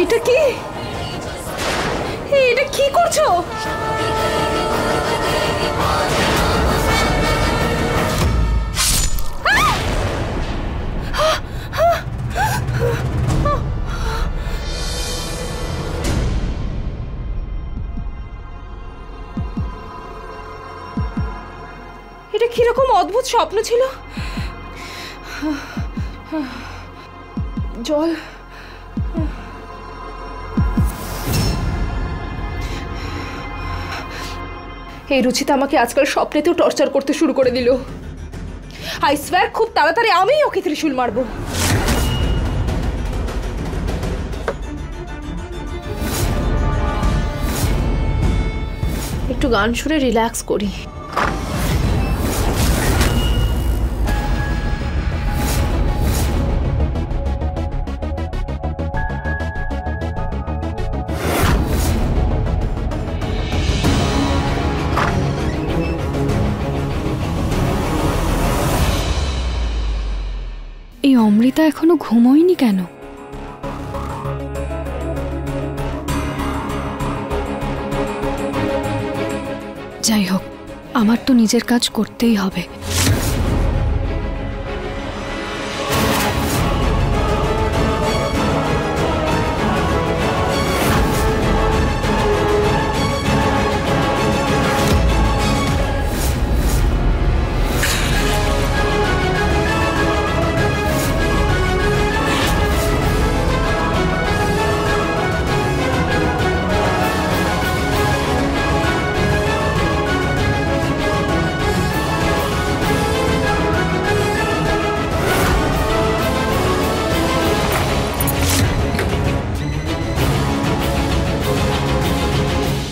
এটা কি? এটা কি করছো? এটা কিরকম অদ্ভুত স্বপ্ন ছিল। জল। এই রুচিতা আমাকে আজকাল স্বপ্নেতেও টর্চার করতে শুরু করে দিল। আই সোয়্যার খুব তাড়াতাড়ি আমি ওকে ত্রিশূল মারবো। একটু গান শুনে রিল্যাক্স করি। এই অমৃতা এখনো ঘুমোয়নি কেন? যাই হোক, আমার তো নিজের কাজ করতেই হবে।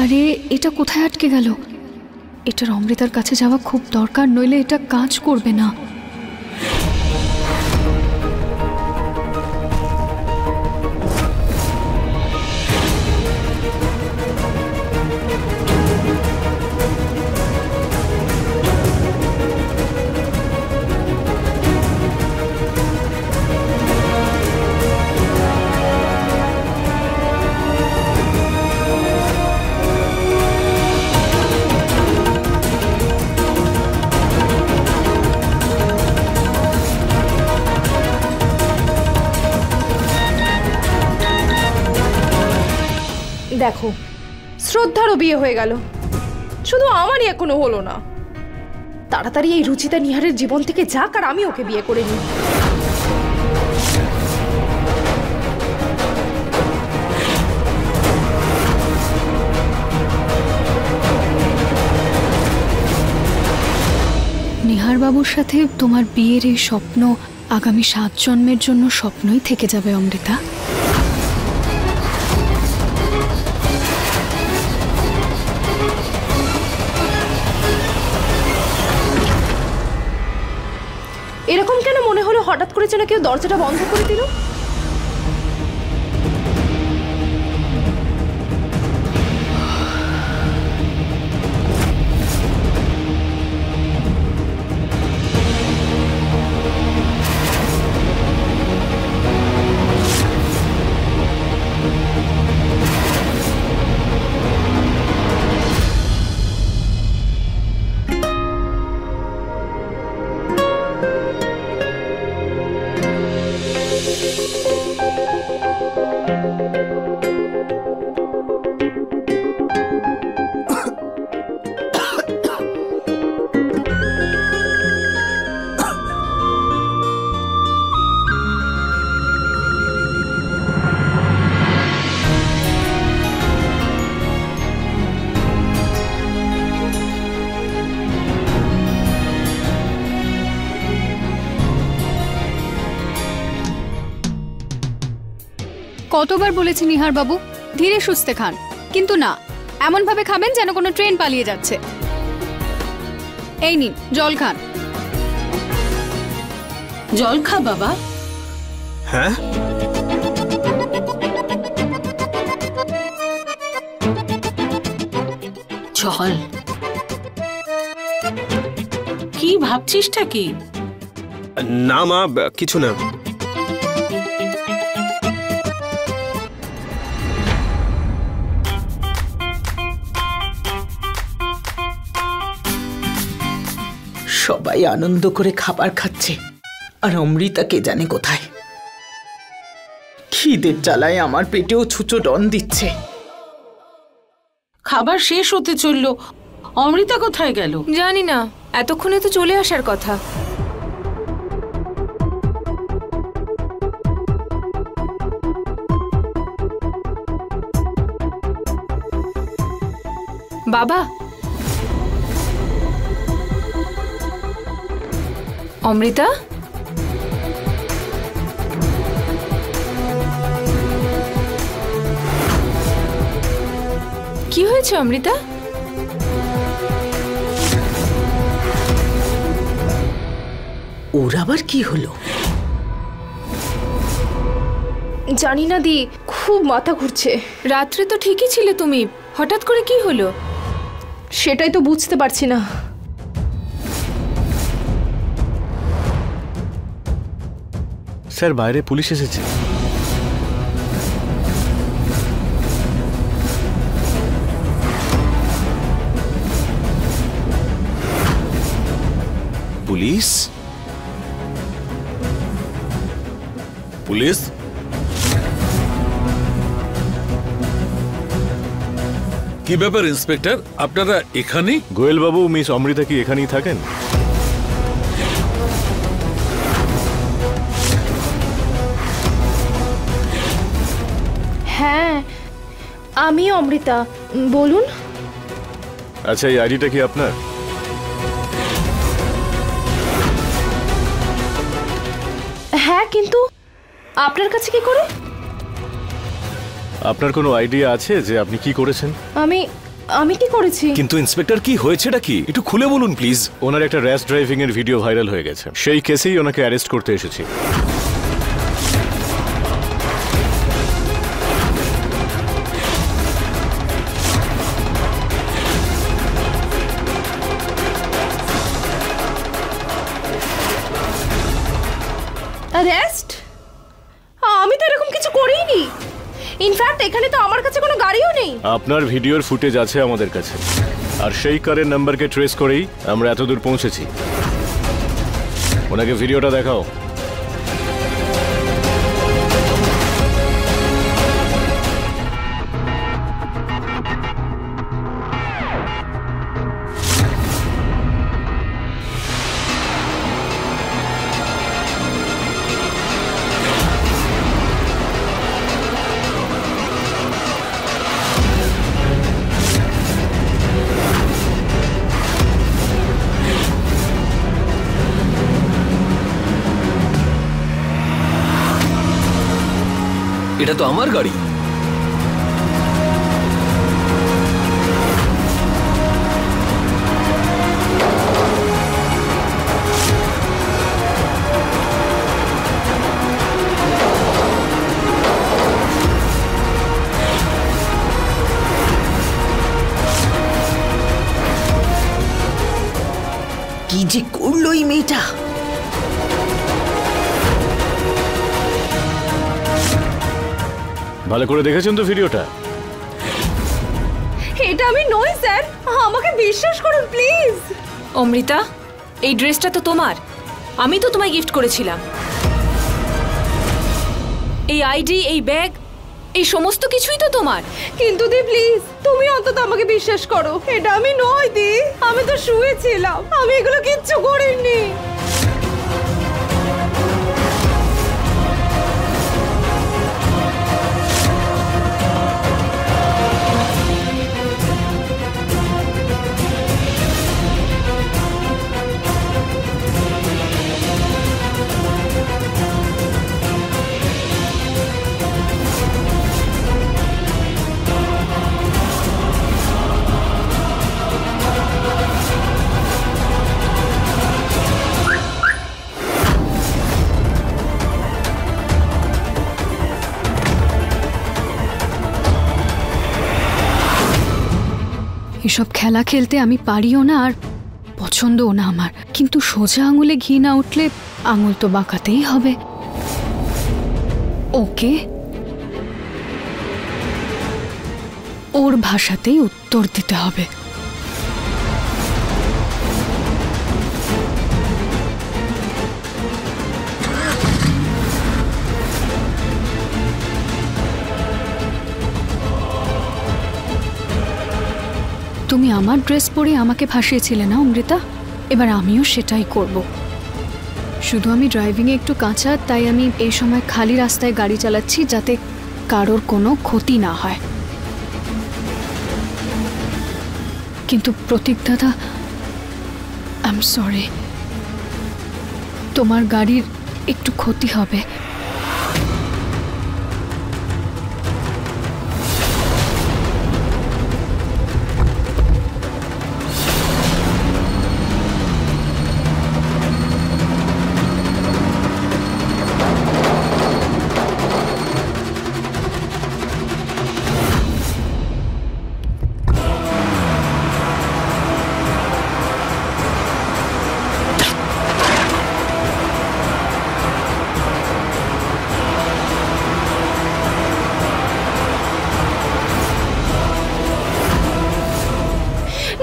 আরে এটা কোথায় আটকে গেল? এটার অমৃতার কাছে যাওয়া খুব দরকার, নইলে এটা কাজ করবে না। দেখো, শ্রদ্ধারও বিয়ে হয়ে গেল, শুধু আমারই এখনো হলো না। তাড়াতাড়ি এই রুচিতা নিহারের জীবন থেকে যাক, আর আমি ওকে বিয়ে করে নিই। নিহার বাবুর সাথে তোমার বিয়ের এই স্বপ্ন আগামী 7 জন্মের জন্য স্বপ্নই থেকে যাবে অমৃতা। এরকম কেন মনে হলো হঠাৎ করে যেন কেউ দরজাটা বন্ধ করে দিল? কতবার বলেছি নিহার বাবু ধীরে সুস্থে খান, কিন্তু না, এমন ভাবে খাবেন যেন কোনো ট্রেন পালিয়ে যাচ্ছে। এই নিন জল খান। জল খা বাবা। হ্যাঁ, জল। কি ভাবছিসটা কি? না মা, কিছু না। সবাই আনন্দ করে খাবার খাচ্ছে আর অমৃতা কে জানে কোথায়। খিদের জ্বালায় আমার পেটেও ছুঁচো ডন দিচ্ছে। খাবার শেষ হতে চললো, অমৃতা কোথায় গেল? জানি না, এতক্ষণে তো চলে আসার কথা। বাবা, অমৃতা, কি হয়েছে অমৃতা? ওর আবার কি হলো? জানি না দি, খুব মাথা ঘুরছে। রাত্রে তো ঠিকই ছিলে তুমি, হঠাৎ করে কি হলো? সেটাই তো বুঝতে পারছি না। স্যার, বাইরে পুলিশ এসেছে। পুলিশ? পুলিশ? কি ব্যাপার ইন্সপেক্টর, আপনারা এখানেই? গোয়েল বাবু, মিস অমৃতা কি এখানেই থাকেন? হ্যাঁ, আমি অমৃতা, বলুন। আচ্ছা, এই আইডিটা কি আপনার? হ্যাঁ, কিন্তু আপনার কাছে কি করে? আপনার কোনো আইডিয়া আছে যে আপনি কি করেছেন? আমি কি করেছি? কিন্তু ইন্সপেক্টর, কি হয়েছেটা কি একটু খুলে বলুন প্লিজ। ওনার একটা র্যাশ ড্রাইভিং এর ভিডিও ভাইরাল হয়ে গেছে, সেই কেসেই ওনাকে অ্যারেস্ট করতে এসেছি। অ্যারেস্ট? আমি তো এরকম কিছু করিনি। ইনফ্যাক্ট এখানে তো আমার কাছে কোনো গাড়িও নেই। আপনার ভিডিওর ফুটেজ আছে আমাদের কাছে, আর সেই কারের নাম্বারকে ট্রেস করেই আমরা এতদূর পৌঁছেছি। ওনাকে ভিডিওটা দেখাও। এটা তো আমার গাড়ি। কি যে করলো এই মেয়েটা! ভালো করে দেখেছেন তো ভিডিওটা? এটা আমি নই স্যার, আমাকে বিশ্বাস করুন প্লিজ। অমৃতা, এই ড্রেসটা তো তোমার, আমি তো তোমায় গিফট করেছিলাম। এই আইডি, এই ব্যাগ, এই সমস্ত কিছুই তো তোমার। কিন্তু দি প্লিজ, তুমি অন্তত আমাকে বিশ্বাস করো, এটা আমি নই দি, আমি তো শুয়েছিলাম, আমি এগুলো কিচ্ছু করিনি। এসব খেলা খেলতে আমি পারিও না, আর পছন্দও না আমার। কিন্তু সোজা আঙুলে ঘি না উঠলে আঙুল তো বাঁকাতেই হবে। ওকে ওর ভাষাতেই উত্তর দিতে হবে। তুমি আমার ড্রেস পরে আমাকে ভাসিয়েছিলে না অমৃতা, এবার আমিও সেটাই করব। শুধু আমি ড্রাইভিংয়ে একটু কাঁচা, তাই আমি এই সময় খালি রাস্তায় গাড়ি চালাচ্ছি যাতে কারোর কোনো ক্ষতি না হয়। কিন্তু প্রতীক দাদা, আই এম সরি, তোমার গাড়ির একটু ক্ষতি হবে।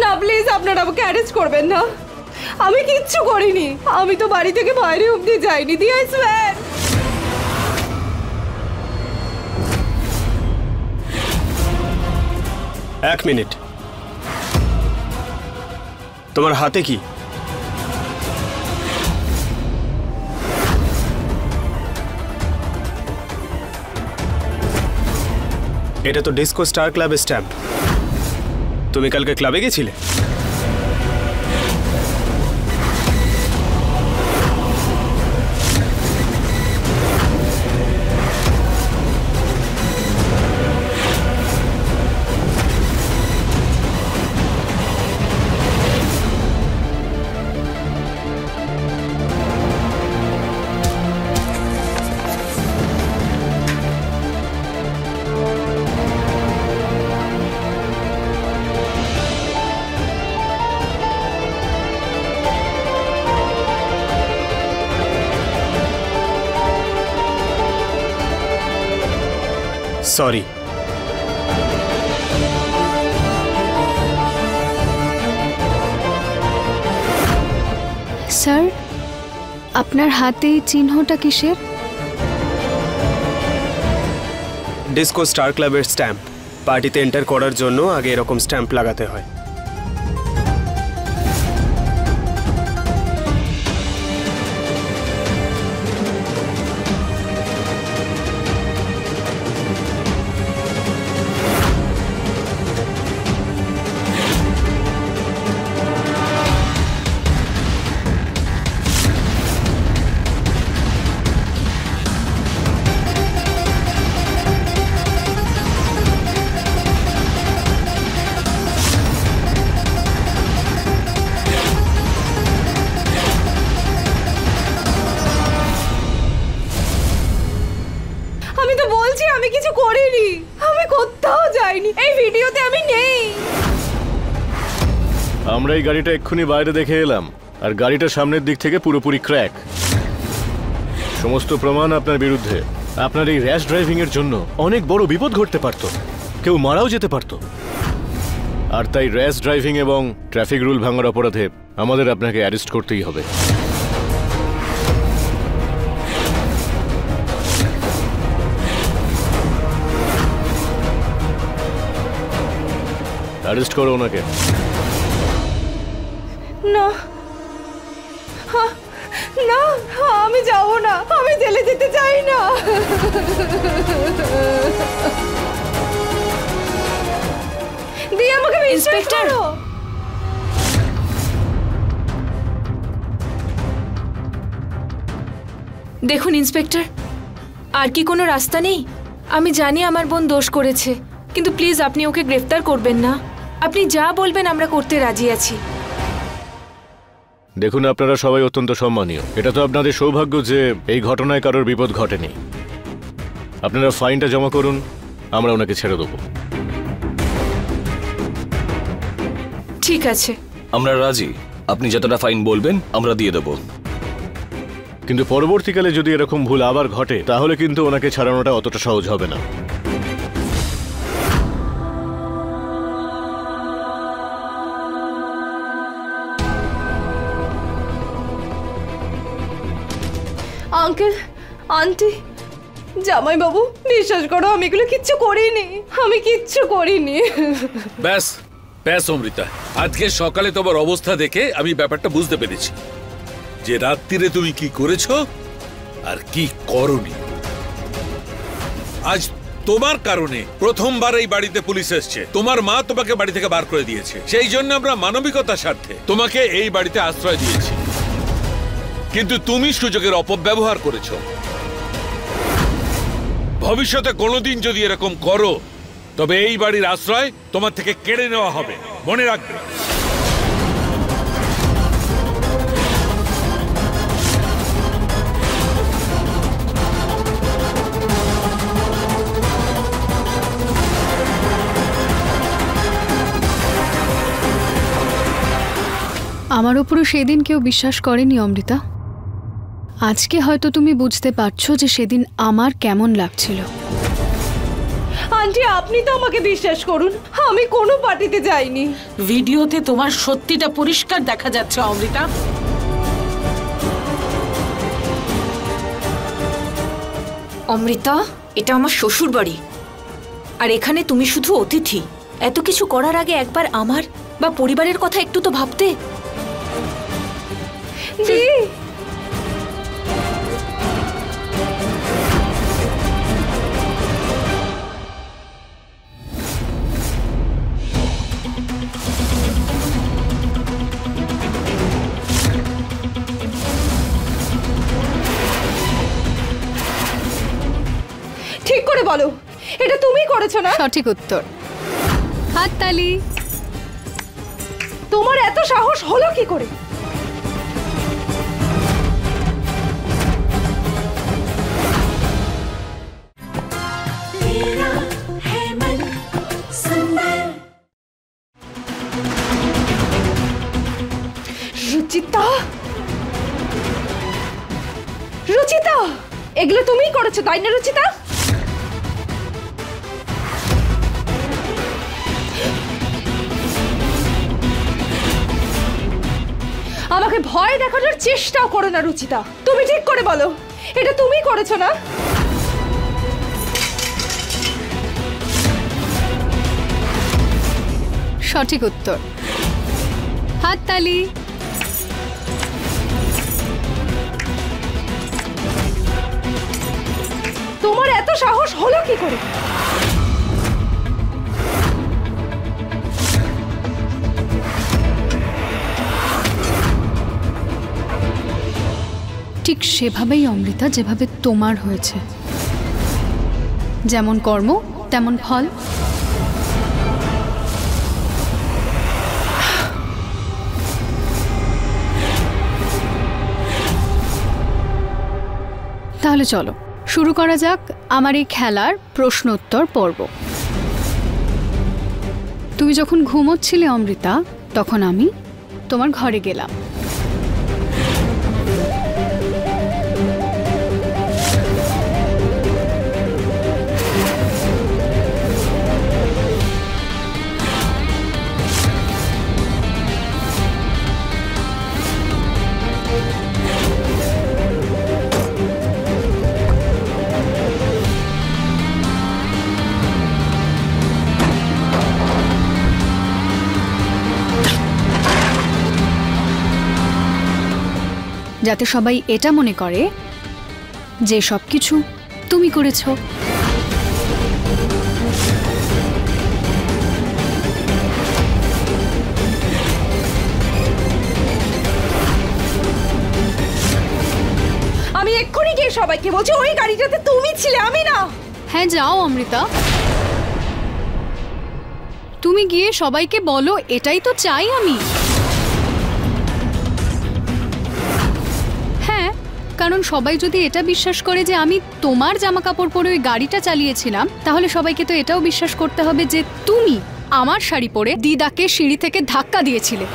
না প্লিজ, আপনারা আমাকে অ্যারেস্ট করবেন না। আমি কিচ্ছু করিনি, আমি তো বাড়ি থেকে বাইরে অবধি যাইনি। দি আই সোয়্যার। এক মিনিট, তোমার হাতে কি? এটা তো ডিস্কো স্টার ক্লাবের স্ট্যাম্প। তুমি কালকে ক্লাবে গেছিলে? সরি। স্যার, আপনার হাতে এই চিহ্নটা কিসের? ডিস্কো স্টার ক্লাবের স্ট্যাম্প। পার্টিতে এন্টার করার জন্য আগে এরকম স্ট্যাম্প লাগাতে হয়। আমি কিছু করিনি, আমি কোথাও যাইনি, এই ভিডিওতে আমি নেই। আমরা এই গাড়িটা এক্ষুনি বাইরে দেখে এলাম, আর গাড়িটা সামনের দিক থেকে পুরোপুরি ক্র্যাক। সমস্ত প্রমাণ আপনার বিরুদ্ধে। আপনার এই র্যাশ ড্রাইভিং এর জন্য অনেক বড় বিপদ ঘটতে পারত, কেউ মারাও যেতে পারত। আর তাই র্যাশ ড্রাইভিং এবং ট্রাফিক রুল ভাঙার অপরাধে আমাদের আপনাকে অ্যারেস্ট করতেই হবে। অ্যারেস্ট করো ওনাকে। না না, আমি যাব না, আমি জেলে যেতে চাই না। দিয়ে আমাকে ইন্সপেক্টর। দেখুন ইন্সপেক্টর, আর কি কোনো রাস্তা নেই? আমি জানি আমার বোন দোষ করেছে, কিন্তু প্লিজ আপনি ওকে গ্রেফতার করবেন না। আপনি যা বলবেন আমরা করতে রাজি আছি। দেখুন, আপনারা সবাই অত্যন্ত সম্মানীয়। এটা তো আপনাদের সৌভাগ্য যে এই ঘটনায় কারোর বিপদ ঘটেনি। আপনারা ফাইনটা জমা করুন, আমরা ওনাকে ছেড়ে দেবো। ঠিক আছে। আমরা রাজি, আপনি যতটা ফাইন বলবেন আমরা দিয়ে দেবো। কিন্তু পরবর্তীকালে যদি এরকম ভুল আবার ঘটে তাহলে কিন্তু ওনাকে ছাড়ানোটা অতটা সহজ হবে না। আঙ্কেল, আন্টি, জামাইবাবু, বিশ্বাস করো আমি এগুলো কিচ্ছু করিনি, আমি কিচ্ছু করিনি। ব্যাস ব্যাস অমৃতা, আজকে সকালে তোমার অবস্থা দেখে আমি ব্যাপারটা বুঝতে পেরেছি যে রাত্রিরে তুমি কি করেছো আর কি করনি। আজ তোমার কারণে প্রথমবার এই বাড়িতে পুলিশ এসেছে। তোমার মা তোমাকে বাড়ি থেকে বার করে দিয়েছে, সেই জন্য আমরা মানবিকতার স্বার্থে তোমাকে এই বাড়িতে আশ্রয় দিয়েছি। কিন্তু তুমি সুযোগের অপব্যবহার করেছো। ভবিষ্যতে কোনোদিন যদি এরকম করো তবে এই বাড়ির আশ্রয় তোমার থেকে কেড়ে নেওয়া হবে, মনে রাখবে। আমার উপরও সেদিন কেউ বিশ্বাস করেনি অমৃতা। আজকে হয়তো তুমি বুঝতে পারছো যে সেদিন আমার কেমন লাগছিল। আন্টি, আপনি তো আমাকে বিশ্বাস করুন, আমি কোনো পার্টিতে যাইনি। ভিডিওতে তোমার সত্যিটা পরিষ্কার দেখা যাচ্ছে অমৃতা। অমৃতা, এটা আমার শ্বশুর বাড়ি, আর এখানে তুমি শুধু অতিথি। এত কিছু করার আগে একবার আমার বা পরিবারের কথা একটু তো ভাবতে। জি, ঠিক করে বলো, এটা তুমি করেছো না? সঠিক উত্তর। হাততালি। তোমার এত সাহস হলো কি করে? রুচিতা, রুচিতা, এগুলো তুমিই করেছো তাই না রুচিতা? আমাকে ভয় দেখানোর চেষ্টাও করো না রুচিতা। তুমি ঠিক করে বলো, এটা তুমি করেছো না? সঠিক উত্তর। হাততালি। তোমার এত সাহস হলো কি করে? ঠিক সেভাবেই অমৃতা, যেভাবে তোমার হয়েছে। যেমন কর্ম তেমন ফল। তাহলে চলো শুরু করা যাক আমার এই খেলার প্রশ্ন উত্তর পর্ব। তুমি যখন ঘুমোচ্ছিলে অমৃতা, তখন আমি তোমার ঘরে গেলাম। যাতে সবাই এটা মনে করে যে সবকিছু তুমি করেছো। আমি এক্ষুনি গিয়ে সবাইকে বলছি ওই গাড়িটাতে তুমি ছিলে, আমি না। হ্যাঁ যাও অমৃতা, তুমি গিয়ে সবাইকে বলো, এটাই তো চাই আমি। হ্যাঁ, কারণ সবাই যদি এটা বিশ্বাস করে যে আমি তোমার জামা কাপড় পরে ওই গাড়িটা চালিয়েছিলাম, তাহলে সবাইকে তো এটাও বিশ্বাস করতে হবে যে তুমি আমার শাড়ি পরে দিদাকে সিঁড়ি থেকে ধাক্কা দিয়েছিলে।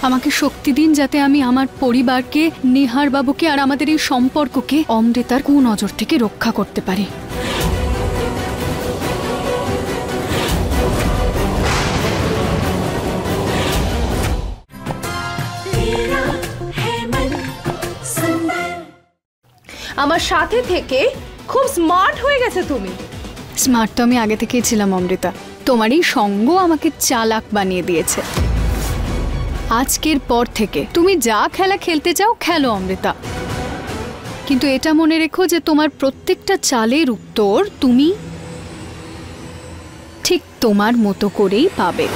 আমাকে শক্তি দিন যাতে আমি আমার পরিবারকে, নিহার বাবুকে আর আমাদের এই সম্পর্ককে অমৃতার কুনজর থেকে রক্ষা করতে পারি। আমার সাথে থেকে খুব স্মার্ট হয়ে গেছে তুমি। স্মার্ট তো আমি আগে থেকেই ছিলাম অমৃতা, তোমার এই সঙ্গ আমাকে চালাক বানিয়ে দিয়েছে। আজকের পর থেকে তুমি যা খেলা খেলতে চাও খেলো অমৃতা, কিন্তু এটা মনে রেখো যে তোমার প্রত্যেকটা চালের উত্তর তুমি ঠিক তোমার মতো করেই পাবে।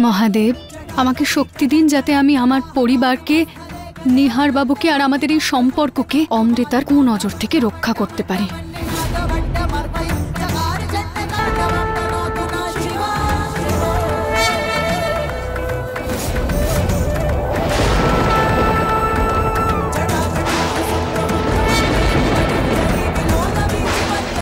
মহাদেব, আমাকে শক্তি দিন যাতে আমি আমার পরিবারকে, নিহার বাবুকে আর আমাদের এই সম্পর্ককে অমৃতার কুনজর থেকে রক্ষা করতে পারি।